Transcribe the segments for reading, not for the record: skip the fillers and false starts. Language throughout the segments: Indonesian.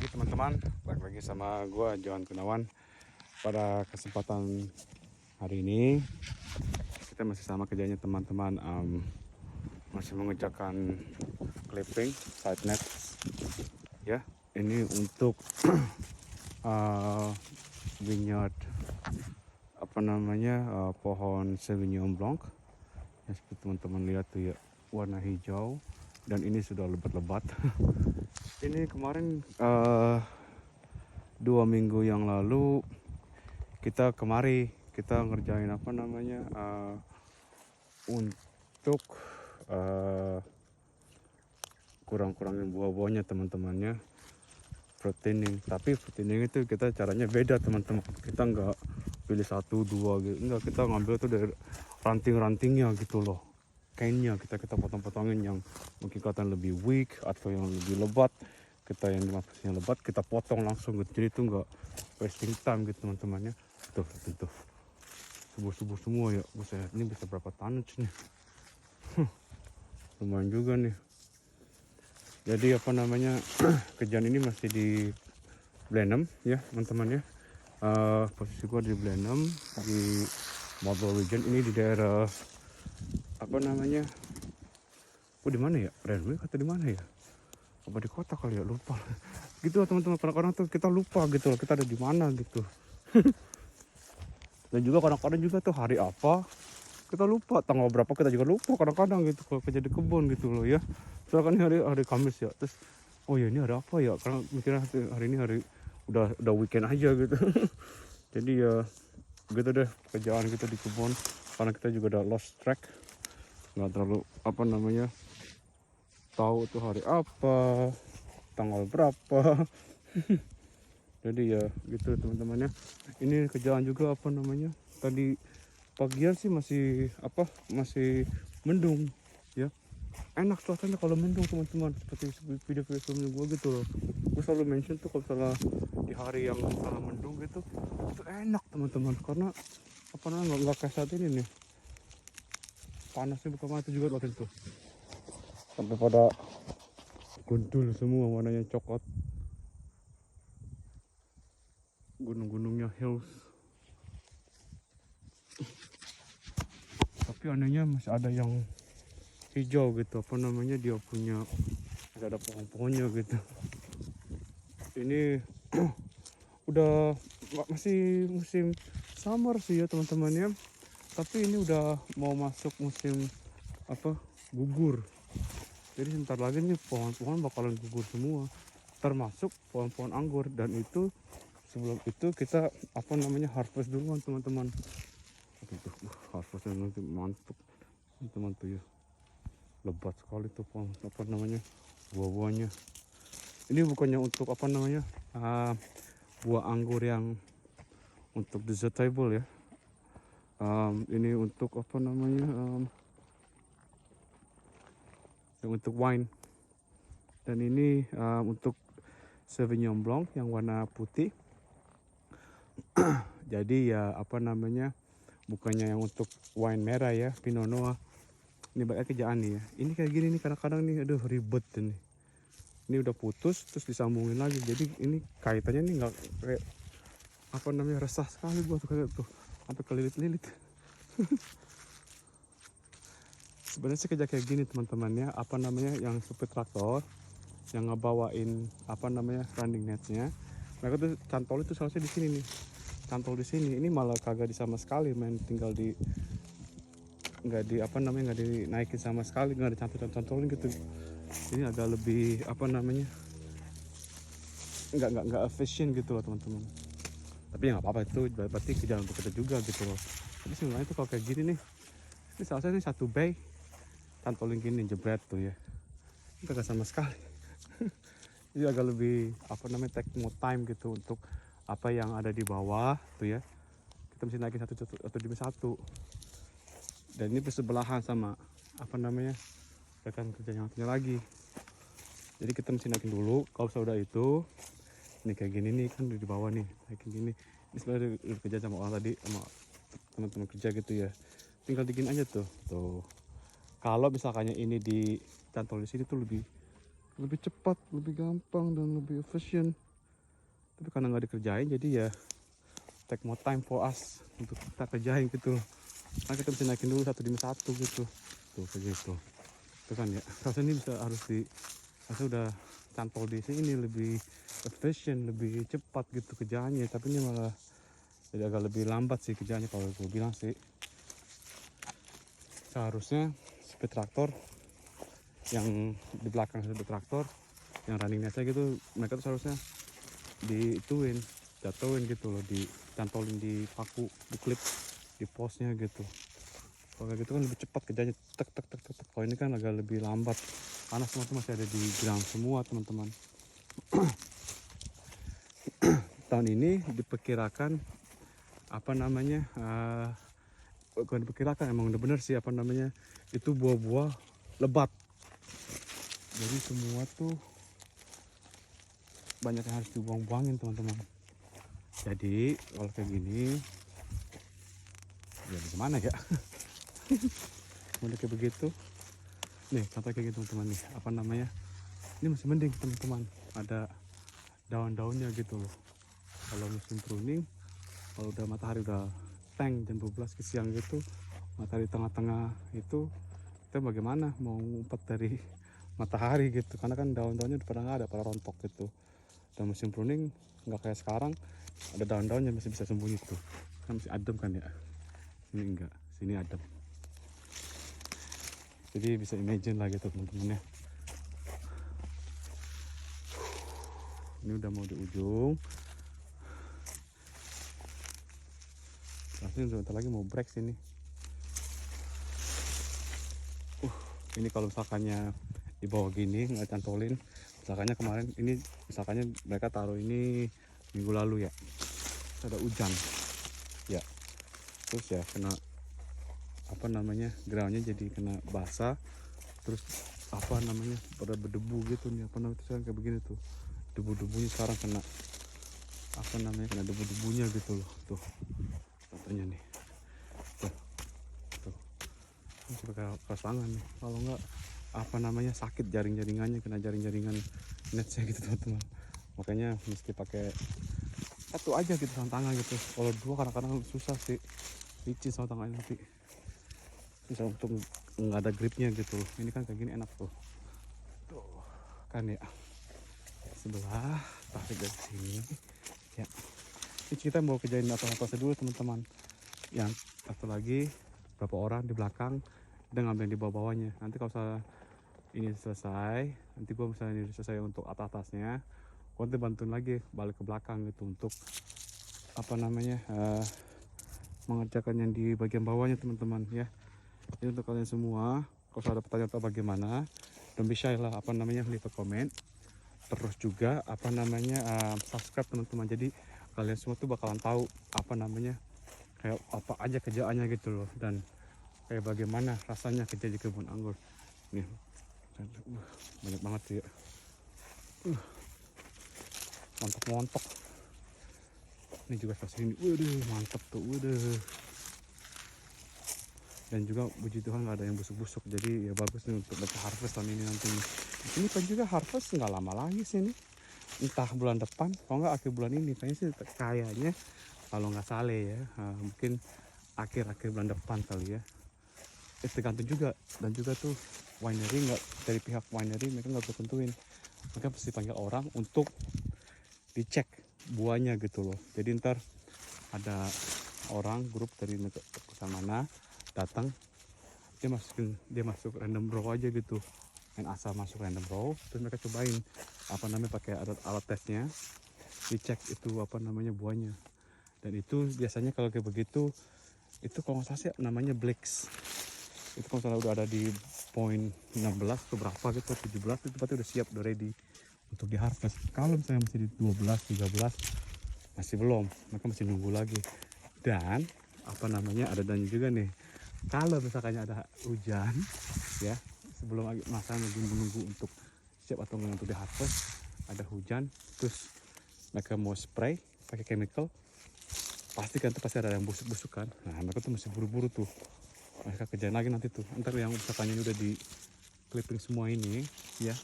pagi teman-teman, balik lagi sama gue Johan Gunawan. Pada kesempatan hari ini kita masih sama kerjanya teman-teman, masih mengerjakan clipping side net ya. Ini untuk vineyard pohon Sauvignon Blanc ya, seperti teman-teman lihat tuh ya, warna hijau dan ini sudah lebat-lebat. Ini kemarin 2 minggu yang lalu kita ngerjain untuk kurang-kurangin buah-buahnya teman-temannya, proteining. Tapi proteining itu kita caranya beda teman-teman, kita nggak pilih 1, 2 gitu, enggak, kita ngambil tuh dari ranting-rantingnya gitu loh, kainnya kita potong-potongin yang mungkin kelihatan lebih weak atau yang lebih lebat. Kita yang dimaksudnya lebat kita potong langsung gitu, jadi itu nggak wasting time gitu teman-temannya. Tuh subuh-subuh semua ya, buset, ini bisa berapa tonnage nih. Lumayan juga nih. Jadi kerjaan ini masih di Blenheim ya teman-teman ya. Posisi gua di Blenheim di Marlborough Region, ini di daerah di mana ya, Renwick atau di mana ya, apa di kota kali ya, lupa gitu teman-teman. Kadang-kadang tuh kita lupa gitu loh, kita ada di mana gitu. Dan juga kadang-kadang juga tuh hari apa kita lupa, tanggal berapa kita juga lupa kadang-kadang gitu kalau kerja di kebun gitu loh ya. Soalnya kan ini hari Kamis ya, terus oh ya ini hari apa ya, karena mikirnya hari ini udah weekend aja gitu. Jadi ya gitu deh kerjaan kita di kebun, karena kita juga udah lost track, nggak terlalu tahu tuh hari apa, tanggal berapa. Jadi ya gitu teman-teman ya. Ini kerjaan juga tadi pagian sih masih mendung ya. Enak suasananya kalau mendung teman-teman, seperti video-video sebelumnya gue gitu loh. Gue selalu mention tuh kalau misalnya di hari yang misalnya mendung gitu, itu enak teman-teman, karena nggak kayak saat ini nih, panasnya bukan mati juga waktu itu, sampai pada gundul semua warnanya coklat, gunung-gunungnya hills. Tapi anehnya masih ada yang hijau gitu, dia punya, masih ada pohon-pohonnya gitu. Ini udah masih musim summer sih ya teman-teman ya, tapi ini udah mau masuk musim gugur. Jadi sebentar lagi nih pohon-pohon bakalan gugur semua, termasuk pohon-pohon anggur. Dan itu sebelum itu kita harvest duluan teman-teman. Harvestnya nanti mantep teman tuh ya, lebat sekali tuh pohon buah-buahnya. Ini bukannya untuk buah anggur yang untuk dessert table ya. Ini untuk yang untuk wine. Dan ini untuk Sauvignon Blanc yang warna putih. Jadi ya bukannya yang untuk wine merah ya, Pinot Noir. Ini banyak kerjaan nih ya. Ini kayak gini nih kadang-kadang nih, aduh ribet nih. Ini udah putus terus disambungin lagi. Jadi ini kaitannya nih nggak kayak resah sekali gua tuh, kayak tuh sampai kelilit-lilit. Sebenarnya sih kerja kayak gini teman-teman ya, yang supir traktor yang ngebawain running netsnya, mereka tuh cantol itu seharusnya di sini nih, cantol di sini. Ini malah kagak di sama sekali, main tinggal di nggak dinaikin sama sekali, nggak ada cantolin gitu. Ini agak lebih nggak efisien gitu loh teman-teman. Tapi ya nggak apa-apa, itu berarti kerjaan untuk kita juga gitu loh. Tapi sebenarnya itu kalau kayak gini nih, ini seharusnya ini satu bay cantolin gini jebret tuh ya, ini kagak sama sekali. Ini agak lebih take more time gitu untuk apa yang ada di bawah tuh ya, kita mesti naikin satu demi satu. Dan ini bersebelahan sama rekan kerja yang satunya lagi. Jadi kita mesti naikin dulu. Kalau sudah itu, ini kayak gini nih kan di bawah nih, naikin gini. Ini sebenarnya udah kerja sama orang tadi, sama teman-teman kerja gitu ya. Tinggal bikin aja tuh. Kalau misalkannya ini di cantol di sini tuh lebih cepat, lebih gampang dan lebih efisien. Tapi karena nggak dikerjain jadi ya take more time for us untuk kita kerjain gitu. Nah kita bisa naikin dulu satu demi satu gitu. Tuh kayak gitu. Itu kan ya. Harusnya ini bisa harusnya udah cantol di sini lebih efisien, lebih cepat gitu kerjaannya. Tapi ini malah jadi agak lebih lambat sih kerjaannya kalau gue bilang sih. Seharusnya speed traktor yang di belakang speed traktor yang running net gitu, mereka tuh seharusnya diituin, jatuhin gitu loh, dicantolin di paku, di klip, di posnya gitu. Kalau kayak gitu kan lebih cepat kerjanya, tek tek tek tek. Kalau ini kan agak lebih lambat karena semua tuh masih ada di ground semua teman-teman. Tahun ini diperkirakan apa namanya, bukan diperkirakan, emang udah bener sih apa namanya, itu buah-buah lebat. Jadi semua tuh banyak yang harus dibuang-buangin teman-teman. Jadi kalau kayak gini ya gimana ya. Udah kayak begitu nih, contoh kayak gitu teman-teman nih, apa namanya, ini masih mending teman-teman, ada daun-daunnya gitu loh. Kalau musim pruning, kalau udah matahari udah tank jam 12 ke siang gitu, matahari tengah-tengah itu, kita bagaimana mau ngumpet dari matahari gitu, karena kan daun-daunnya udah pada nggak ada, pada rontok gitu. Dan musim pruning nggak kayak sekarang, ada daun-daunnya masih bisa sembunyi tuh, kan masih adem kan ya. Ini enggak, sini adem. Jadi bisa imagine lah gitu teman-teman ya. Ini udah mau di ujung. Langsung sebentar lagi mau break sini. Ini kalau misalkannya di bawah gini nggak cantolin, misalkannya kemarin ini, misalkannya mereka taruh ini minggu lalu ya, ada hujan ya, terus ya kena apa namanya, groundnya jadi kena basah, terus apa namanya, pada berdebu gitu nih, apa namanya sekarang kayak begini tuh, debu-debunya sekarang kena apa namanya, kena debu-debunya gitu loh. Tuh contohnya nih, tuh coba keras tangan nih, kalau nggak apa namanya sakit jaring-jaringannya, kena jaring-jaringan netsnya gitu teman-teman. Makanya mesti pakai satu aja gitu sama tangan gitu, kalau dua kadang-kadang susah sih, licin sama tangan nanti, susah untuk nggak ada gripnya gitu. Ini kan kayak gini enak tuh, tuh kan ya, sebelah tarik dari sini ya. Ini kita mau kerjain apa-apa dulu teman-teman. Yang satu lagi berapa orang di belakang, kita ngambil di bawah-bawahnya. Nanti kalau misalnya ini selesai, nanti gua misalnya ini selesai untuk atasnya, gua nanti bantuin lagi balik ke belakang gitu untuk apa namanya, mengerjakan yang di bagian bawahnya teman-teman ya. Jadi untuk kalian semua, kalau ada pertanyaan atau bagaimana, don't be shy lah, apa namanya, leave a comment. Terus juga apa namanya, subscribe teman-teman. Jadi kalian semua tuh bakalan tahu apa namanya, kayak apa aja kerjaannya gitu loh, dan kayak bagaimana rasanya kerja di kebun anggur. Nih banyak banget sih ya. Montok-montok. Ini juga pas ini, waduh mantap tuh, waduh. Dan juga puji Tuhan nggak ada yang busuk-busuk, jadi ya bagus nih untuk baca harvest tahun ini nanti. Ini kan juga harvest nggak lama lagi sih nih, entah bulan depan kalau nggak akhir bulan ini kayaknya sih, kayaknya kalau nggak salah ya, mungkin akhir-akhir bulan depan kali ya. Tergantung juga, dan juga tuh winery, nggak dari pihak winery mereka nggak bisa tentuin, mereka pasti panggil orang untuk dicek buahnya gitu loh. Jadi ntar ada orang grup dari perusahaan mana datang, dia masuk random row aja gitu, main asal masuk random row, terus mereka cobain apa namanya, pakai alat tesnya, dicek itu apa namanya buahnya. Dan itu biasanya kalau kayak begitu, itu kalau nggak salah sih namanya Blacks. Itu kalau misalnya udah ada di poin 16 atau berapa gitu, 17, itu berarti udah siap, udah ready untuk di harvest. Kalau misalnya masih di 12, 13 masih belum, mereka masih nunggu lagi. Dan apa namanya, ada dan juga nih, kalau misalkan ada hujan ya, sebelum masa menunggu untuk siap atau enggak untuk di harvest, ada hujan terus mereka mau spray pakai chemical, pasti kan tuh pasti ada yang busuk-busuk kan. Nah mereka tuh mesti buru-buru tuh, mereka kerjain lagi nanti tuh. Ntar yang misalkan udah di clipping semua ini ya,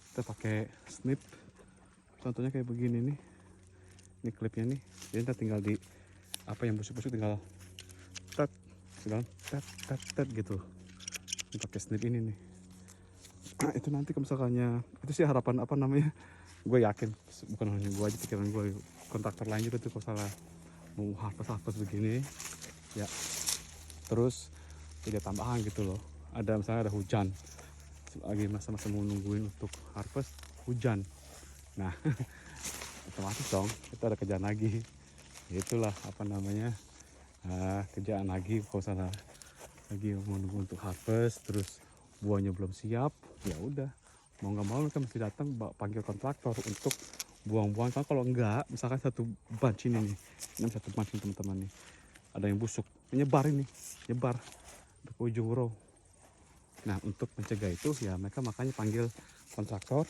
kita pakai snip, contohnya kayak begini nih, ini klipnya nih. Jadi ntar tinggal di apa yang busuk-busuk tinggal tet, tinggal tet gitu. Ini pakai snip ini nih. Nah, itu nanti kalau misalkannya itu sih harapan apa namanya, gue yakin bukan hanya gue aja, pikiran gue, kontraktor lain juga tuh kalau salah mau harvest begini ya. Terus tidak tambahan gitu loh, ada misalnya ada hujan lagi masa-masa mau nungguin untuk harvest hujan, nah otomatis dong kita ada kerjaan lagi. Itulah apa namanya, kerjaan lagi kalau salah lagi mau nunggu untuk harvest, terus buahnya belum siap, ya udah mau nggak mau kan mesti datang panggil kontraktor untuk buang-buang. Kan kalau enggak, misalkan satu bunch ini nih, ini satu bunch nih teman-teman nih, ada yang busuk nyebar ke ujung row. Nah untuk mencegah itu ya mereka makanya panggil kontraktor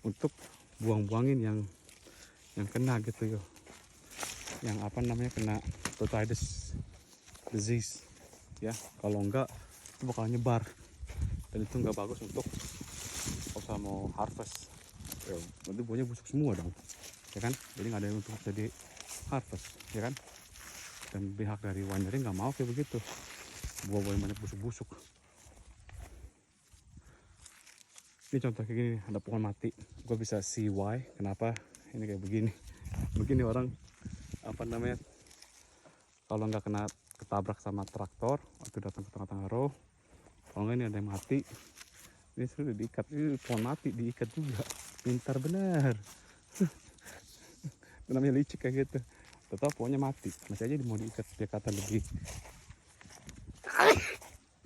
untuk buang-buangin yang kena gitu yo, yang apa namanya kena Botrytis disease ya. Kalau enggak itu bakal nyebar dan itu nggak bagus untuk kalau mau harvest ya, nanti buahnya busuk semua dong ya kan, jadi nggak ada yang untuk jadi harvest ya kan. Dan pihak dari winery nggak mau kayak begitu, buah-buah yang banyak busuk-busuk. Ini contoh kayak gini, ada pohon mati, gue bisa see why kenapa ini kayak begini. Begini orang apa namanya, kalau nggak kena ketabrak sama traktor waktu datang ke tengah-tengah row, kalau nggak ini ada yang mati, ini sudah diikat, ini pohon mati diikat juga, pintar benar. Itu namanya licik kayak gitu, tetap pohonnya mati, masih aja mau diikat, dia kata lebih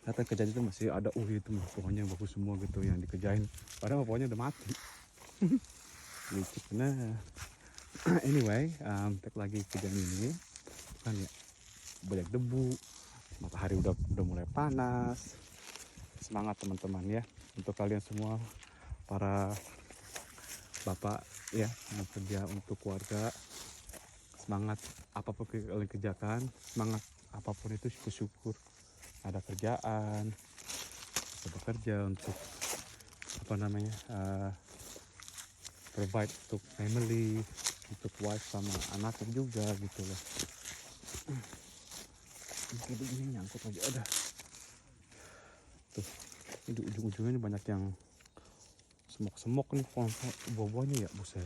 kata kerjaan itu masih ada itu pohonnya bagus semua gitu yang dikerjain, padahal pohonnya udah mati. Licik benar. Anyway, take lagi kerjaan ini kan ya, banyak debu, matahari udah mulai panas. Semangat teman-teman ya, untuk kalian semua para bapak ya yang kerja untuk keluarga, semangat apapun kalian kerjakan, semangat apapun itu, syukur ada kerjaan, bisa bekerja untuk apa namanya, provide untuk family, untuk wife sama anaknya juga gitu loh. Kayak begini nyangkut lagi, ada tuh ini di ujung-ujungnya banyak yang semok nih, buah-buahnya ya, buset.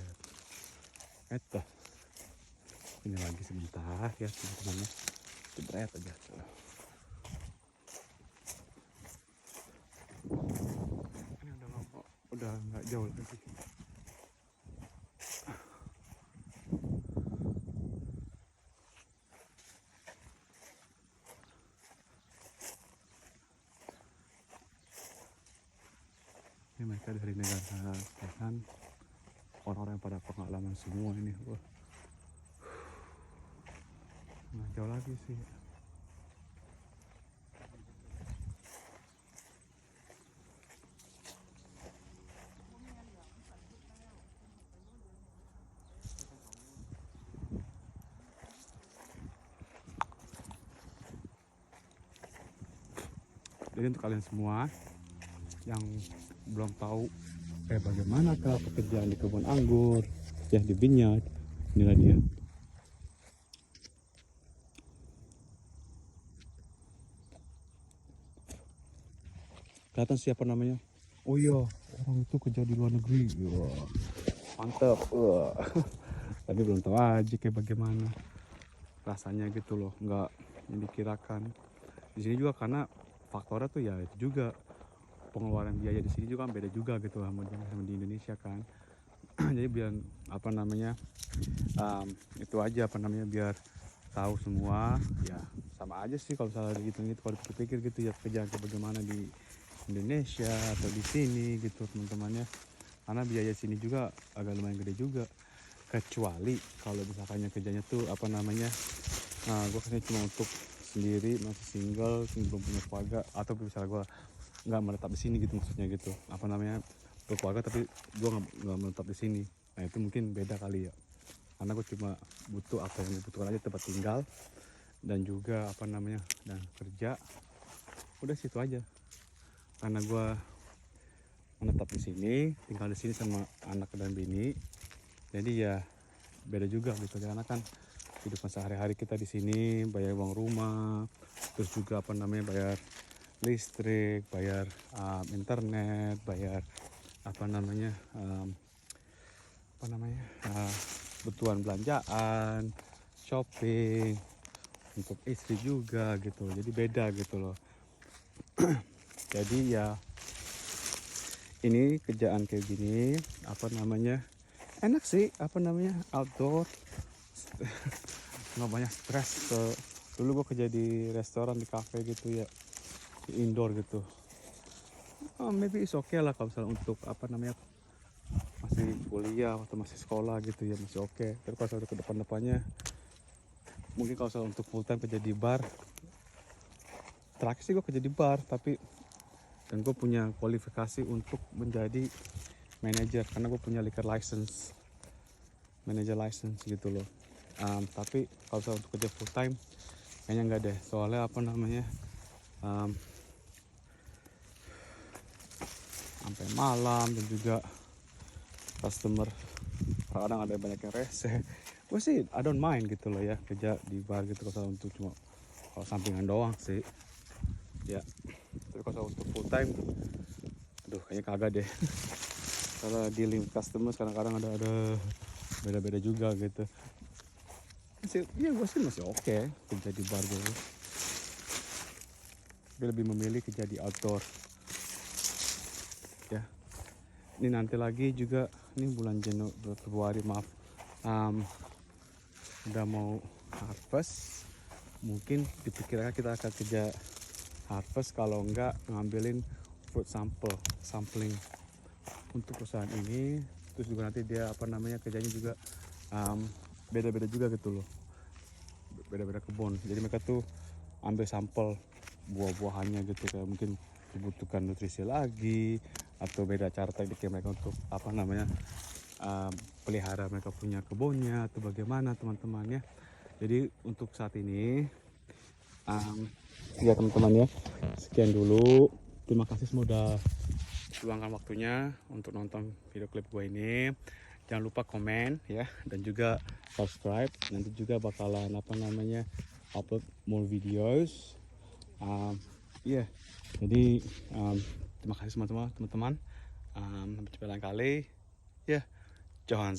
Ini lagi sebentar ya teman-teman, jebret aja tuh. Ini udah nggak jauh lagi. Ini mereka dari negara Thailand, orang-orang yang pada pengalaman semua ini. Wah, nggak jauh lagi sih. Jadi untuk kalian semua yang belum tahu bagaimana pekerjaan di kebun anggur ya, di vineyard, inilah dia. Kelihatan siapa namanya? Oh iya, orang itu kerja di luar negeri. Wah, mantap. Wah. Tapi belum tahu aja kayak bagaimana rasanya gitu loh, nggak yang dikirakan. Di sini juga karena faktornya tuh ya itu juga, pengeluaran biaya di sini juga kan beda juga gitu sama di Indonesia kan. Jadi biar apa namanya, itu aja apa namanya, biar tahu semua ya, sama aja sih kalau misalnya gitu kalau dipikir gitu ya, kerjaan kayak bagaimana di Indonesia atau di sini gitu teman-temannya. Karena biaya sini juga agak lumayan gede juga, kecuali kalau misalkannya kerjanya tuh apa namanya, gue kesini cuma untuk sendiri, masih single, belum punya keluarga, atau misalnya gue nggak menetap di sini gitu, maksudnya gitu apa namanya, berkeluarga tapi gue nggak menetap di sini. Nah itu mungkin beda kali ya, karena gue cuma butuh apa yang gue butuhkan aja, tempat tinggal dan juga apa namanya, dan kerja, udah situ aja. Karena gue menetap di sini, tinggal di sini sama anak dan bini, jadi ya beda juga gitu, karena kan kehidupan sehari-hari kita di sini bayar uang rumah, terus juga apa namanya bayar listrik, bayar internet, bayar apa namanya kebutuhan belanjaan, shopping untuk istri juga gitu, jadi beda gitu loh. Jadi ya ini kerjaan kayak gini apa namanya enak sih, apa namanya outdoor, nggak banyak stres. Dulu gue kerja di restoran, di cafe gitu ya, di indoor gitu. Maybe it's okay lah kalau misalnya untuk apa namanya masih kuliah atau masih sekolah gitu ya, masih okay. Tapi kalau misalnya ke depan-depannya mungkin kalau misalnya untuk full time kerja di bar, terakhir sih gue kerja di bar, tapi dan gue punya kualifikasi untuk menjadi manager karena gue punya liquor license, manager license gitu loh. Tapi kalau misalnya untuk kerja full time kayaknya enggak deh, soalnya apa namanya sampai malam dan juga customer kadang ada banyak yang rese. Gue sih I don't mind gitu loh ya kerja di bar gitu kalau untuk cuma kalau sampingan doang sih ya. Tapi kalau untuk full time aduh kayaknya kagak deh. Karena dealing customer kadang-kadang ada beda-beda juga gitu. Ya gue sih masih oke kerja di bar gitu. Gue lebih memilih kerja di outdoor ya. Ini nanti lagi juga, ini bulan Februari maaf, udah mau harvest, mungkin dipikirkan kita akan kerja harvest, kalau enggak ngambilin fruit sampling untuk perusahaan ini. Terus juga nanti dia apa namanya kerjanya juga beda-beda juga gitu loh, beda-beda kebun. Jadi mereka tuh ambil sampel buah-buahannya gitu, kayak mungkin dibutuhkan nutrisi lagi atau beda cara tekniknya mereka untuk apa namanya pelihara mereka punya kebunnya atau bagaimana teman-teman ya. Jadi untuk saat ini ya teman-teman ya, sekian dulu. Terima kasih semua udah luangkan waktunya untuk nonton video klip gue ini. Jangan lupa komen ya, dan juga subscribe. Nanti juga bakalan apa namanya upload more videos. Jadi terima kasih teman-teman. Sampai jumpa lain kali ya. Johan